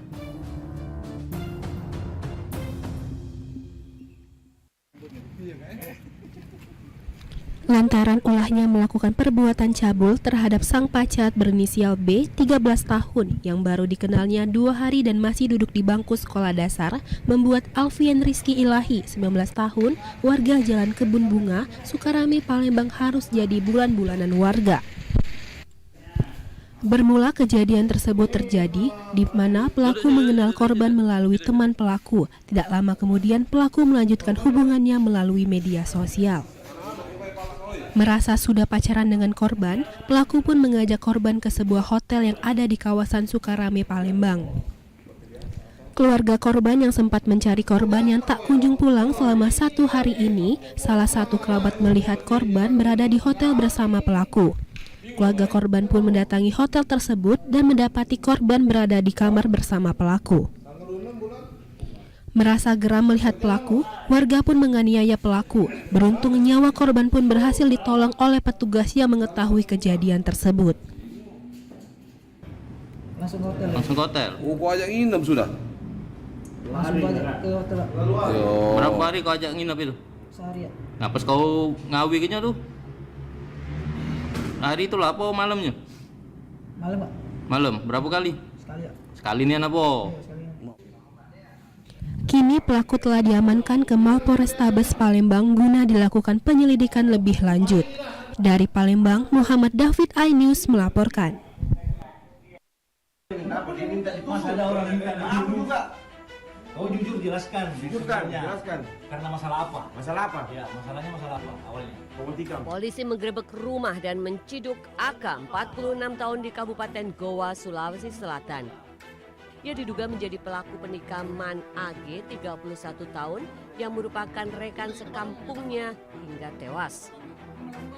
Lantaran ulahnya melakukan perbuatan cabul terhadap sang pacar berinisial B, 13 tahun, yang baru dikenalnya 2 hari dan masih duduk di bangku sekolah dasar, membuat Alfian Rizky Ilahi, 19 tahun, warga Jalan Kebun Bunga, Sukarame, Palembang harus jadi bulan-bulanan warga. Bermula kejadian tersebut terjadi di mana pelaku mengenal korban melalui teman pelaku. Tidak lama kemudian pelaku melanjutkan hubungannya melalui media sosial. Merasa sudah pacaran dengan korban, pelaku pun mengajak korban ke sebuah hotel yang ada di kawasan Sukarame, Palembang. Keluarga korban yang sempat mencari korban yang tak kunjung pulang selama 1 hari ini, salah satu kerabat melihat korban berada di hotel bersama pelaku. Keluarga korban pun mendatangi hotel tersebut dan mendapati korban berada di kamar bersama pelaku. Merasa geram melihat pelaku, warga pun menganiaya pelaku. Beruntung nyawa korban pun berhasil ditolong oleh petugas yang mengetahui kejadian tersebut. Langsung ke hotel. Langsung ke hotel. Oh, kau ajak nginep sudah? Langsung ajak ke hotel. Berapa hari kau ajak nginep itu? Sehari ya. Nah, pas kau ngawi kayaknya tuh? Hari itu lah apa malamnya? Malam, Pak. Malam, berapa kali? Sekali ya. Sekali nih apa? Kini pelaku telah diamankan ke Mapolrestabes Palembang guna dilakukan penyelidikan lebih lanjut. Dari Palembang, Muhammad David, iNews melaporkan. Oh jujur jelaskan. Jelaskan. Karena masalah apa? Masalah apa? Ya, masalahnya masalah apa awalnya? Polisi menggerebek rumah dan menciduk AK 46 tahun di Kabupaten Goa, Sulawesi Selatan. Ia diduga menjadi pelaku penikaman AG 31 tahun yang merupakan rekan sekampungnya hingga tewas.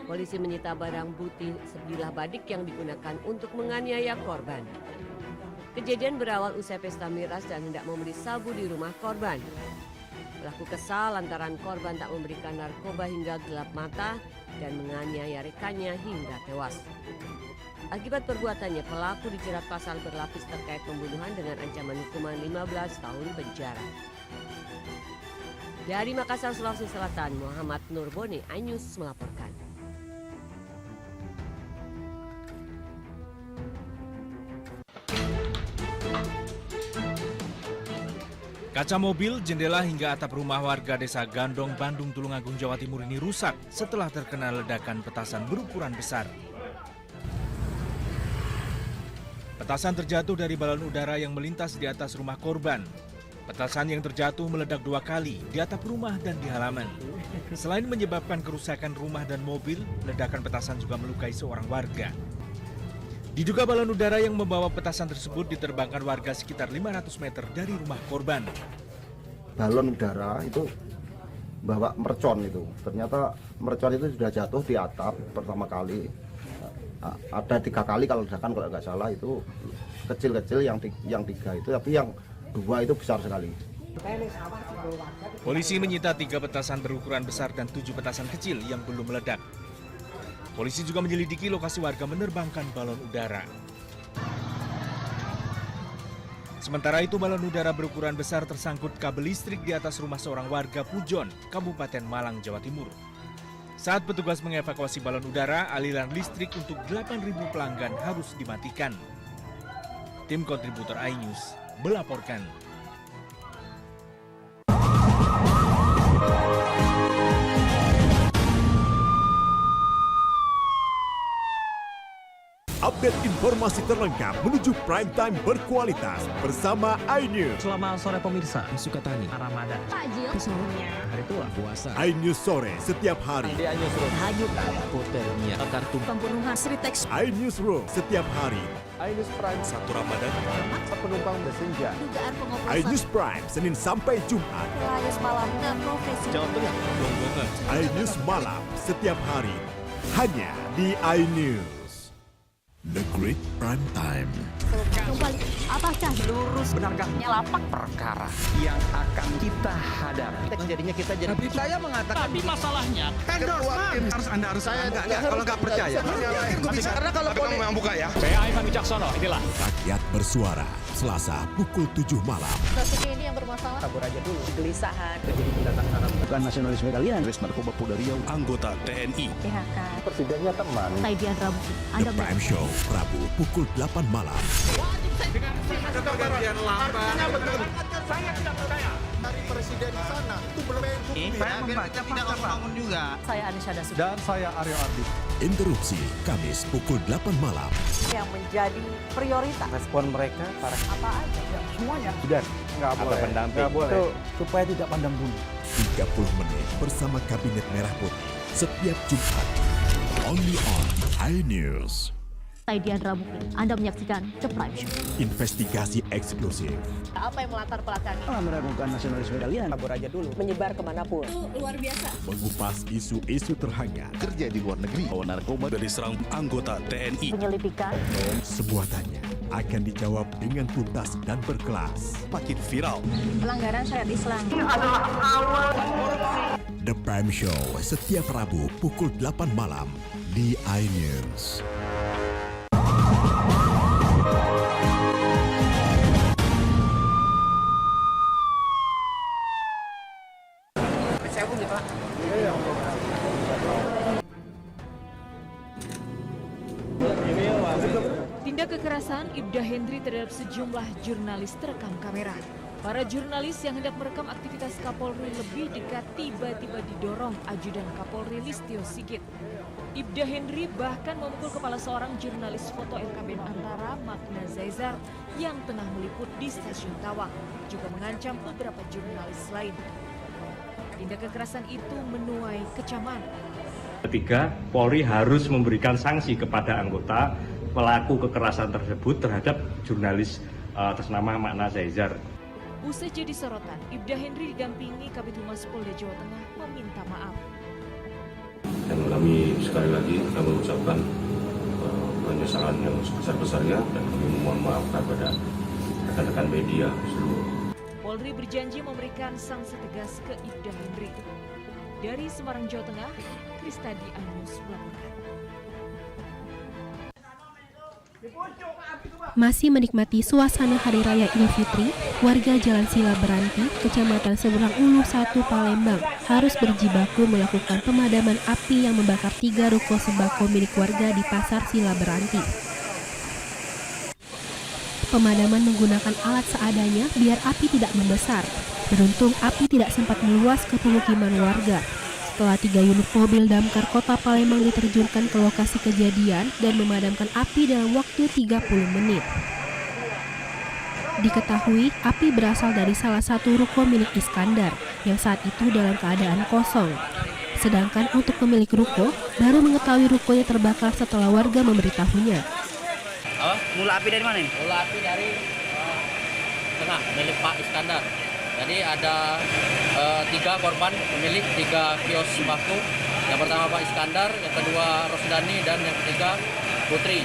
Polisi menyita barang bukti sebilah badik yang digunakan untuk menganiaya korban. Kejadian berawal usai pesta miras dan hendak membeli sabu di rumah korban. Pelaku kesal lantaran korban tak memberikan narkoba hingga gelap mata dan menganiaya rekannya hingga tewas. Akibat perbuatannya, pelaku dijerat pasal berlapis terkait pembunuhan dengan ancaman hukuman 15 tahun penjara. Dari Makassar, Sulawesi Selatan, Muhammad Nurboni, iNews melaporkan. Kaca mobil, jendela hingga atap rumah warga desa Gandong, Bandung, Tulungagung, Jawa Timur ini rusak setelah terkena ledakan petasan berukuran besar. Petasan terjatuh dari balon udara yang melintas di atas rumah korban. Petasan yang terjatuh meledak 2 kali di atap rumah dan di halaman. Selain menyebabkan kerusakan rumah dan mobil, ledakan petasan juga melukai seorang warga. Diduga balon udara yang membawa petasan tersebut diterbangkan warga sekitar 500 meter dari rumah korban. Balon udara itu bawa mercon itu. Ternyata mercon itu sudah jatuh di atap pertama kali. Ada 3 kali kalau nggak salah, itu kecil-kecil yang 3 itu, tapi yang 2 itu besar sekali. Polisi menyita 3 petasan berukuran besar dan 7 petasan kecil yang belum meledak. Polisi juga menyelidiki lokasi warga menerbangkan balon udara. Sementara itu, balon udara berukuran besar tersangkut kabel listrik di atas rumah seorang warga Pujon, Kabupaten Malang, Jawa Timur. Saat petugas mengevakuasi balon udara, aliran listrik untuk 8.000 pelanggan harus dimatikan. Tim kontributor iNews melaporkan. Update update informasi terlengkap menuju prime time berkualitas bersama iNews. Selamat sore pemirsa, Sukatani, Ramadan, Takjil, Sahurnya, hari tua, puasa. iNews sore setiap hari. Hanyut, hotelnya, kartu pembunuhan Sri Teks, iNews Room setiap hari. iNews Prime 1 Ramadan. Penumpang bersenja. dugaan pengoplosan, iNews Prime Senin sampai Jumat. Layus malam dan profesi. Jawa Tengah, rombongan. iNews malam setiap hari hanya di iNews. The Great Prime Time. Kembali, apakah lurus Benarkah lapak perkara yang akan kita hadapi? Jadinya kita jadi. Tapi saya mengatakan. Tapi masalahnya, Harus Anda harus saya enggak kalau nggak percaya. Karena kalau kamu memang buka ya. Saya Aiman Wicaksono, inilah. Rakyat bersuara Selasa pukul 7 malam. strategi ini yang bermasalah? Kabur aja dulu. Kegelisahan. Bukan nasionalisme kalian. Res Narkoba Polda Riau, anggota TNI. PHK. Presidennya teman. Taidian Rabu. The Anda Prime Show Rabu pukul 8 malam. Ada pergantian lambat. Saya tidak percaya. Dari presiden di sana itu belum Saya membaca tidak bangun juga. Saya Anisha Dasuki. Dan saya Aryo Ardi. Interupsi Kamis pukul 8 malam. Yang menjadi prioritas. Respon mereka para Apa aja? semuanya. Sudah. Nggak boleh. Nggak boleh. Itu supaya tidak pandang bulu. 30 menit bersama Kabinet Merah Putih setiap Jumat. Only on iNews. Taidian Rabu. Anda menyaksikan The Prime Show. Investigasi eksklusif. Apa yang melatar belakangi? Meragukan nasionalisme kalian. Kabur aja dulu. Menyebar kemanapun. Luar biasa. Mengupas isu-isu terhangat. Kerja di luar negeri. Bawa narkoba dari serang anggota TNI. Penyelidikan. Semua tanya akan dijawab dengan tuntas dan berkelas. Makin viral. Pelanggaran syariat Islam. The Prime Show setiap Rabu pukul 8 malam di iNews. Tindak kekerasan Ibda Hendri terhadap sejumlah jurnalis terekam kamera. Para jurnalis yang hendak merekam aktivitas Kapolri lebih dekat tiba-tiba didorong ajudan Kapolri Listio Sigit. Ibda Hendri bahkan memukul kepala seorang jurnalis foto LKBN Antara Magna Zaizar yang tengah meliput di stasiun Tawang, juga mengancam beberapa jurnalis lain. Tindak kekerasan itu menuai kecaman. Ketiga, Polri harus memberikan sanksi kepada anggota pelaku kekerasan tersebut terhadap jurnalis atas nama Magna Zaizar. Usai jadi sorotan, Ibda Hendri didampingi Kabid Humas Polda Jawa Tengah meminta maaf. Dan kami sekali lagi kami mengucapkan penyesalan yang sebesar-besarnya dan kami mohon maaf kepada rekan-rekan media seluruh. Polri berjanji memberikan sanksi tegas ke Ibda Hendri. Dari Semarang, Jawa Tengah, Kristadi Ainus melaporkan. Masih menikmati suasana Hari Raya Idul Fitri, warga Jalan Sila Beranti, Kecamatan Seberang Ulu 1, Palembang, harus berjibaku melakukan pemadaman api yang membakar 3 ruko sembako milik warga di Pasar Sila Beranti. Pemadaman menggunakan alat seadanya biar api tidak membesar. Beruntung api tidak sempat meluas ke pemukiman warga. Setelah 3 unit mobil damkar Kota Palembang diterjunkan ke lokasi kejadian dan memadamkan api dalam waktu 30 menit. Diketahui api berasal dari salah satu ruko milik Iskandar yang saat itu dalam keadaan kosong. Sedangkan untuk pemilik ruko baru mengetahui rukonya terbakar setelah warga memberitahunya. Mula api dari mana ini? Mula api dari tengah milik Pak Iskandar. Jadi ada 3 korban pemilik 3 kios sembako. Yang pertama Pak Iskandar, yang kedua Rosdani, dan yang ketiga Putri.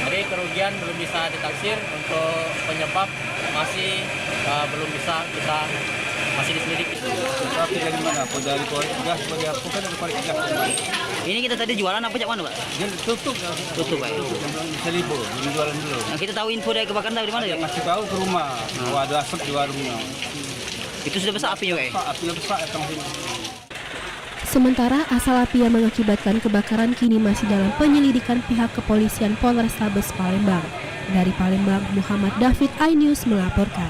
Jadi kerugian belum bisa ditaksir, untuk penyebab masih belum bisa kita masih diselidiki. Tapi dari mana? Dari korek gas sebagai apa kan dari korek gas. Ini kita tadi jualan apa cak mana Pak? Tutup. Tutup Pak. Bisa libur, jualan dulu. Nah, kita tahu info dari kebakaran dari mana ya? Masih tahu ke rumah, bahwa ada asap di warungnya. Itu sudah besar api ya Pak? Api besar datang sini. Sementara asal api yang mengakibatkan kebakaran kini masih dalam penyelidikan pihak kepolisian Polrestabes Palembang. Dari Palembang, Muhammad David, iNews melaporkan.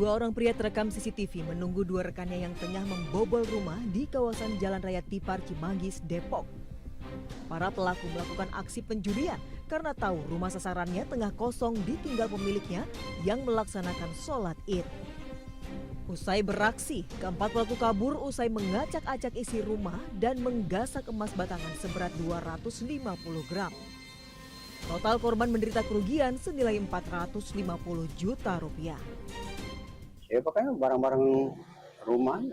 Dua orang pria terekam CCTV menunggu dua rekannya yang tengah membobol rumah di kawasan Jalan Raya Tipar Cimanggis, Depok. Para pelaku melakukan aksi pencurian karena tahu rumah sasarannya tengah kosong ditinggal pemiliknya yang melaksanakan sholat Id. Usai beraksi, keempat pelaku kabur usai mengacak-acak isi rumah dan menggasak emas batangan seberat 250 gram. Total korban menderita kerugian senilai 450 juta rupiah. Ya pokoknya barang-barang rumah.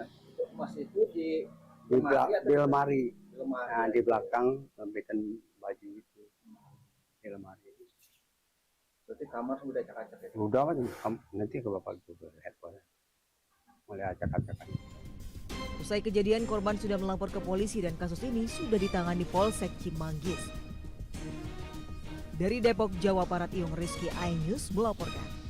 Mas itu di lemari. Nah, di belakang lempetan baju itu. Di lemari. Berarti kamar sudah acak-acak ya? Udah nanti ke bapak juga lihat mulai acak-acakan. Usai kejadian, korban sudah melapor ke polisi dan kasus ini sudah ditangani Polsek Cimanggis. Dari Depok, Jawa Barat, Iung Rizky, iNews melaporkan.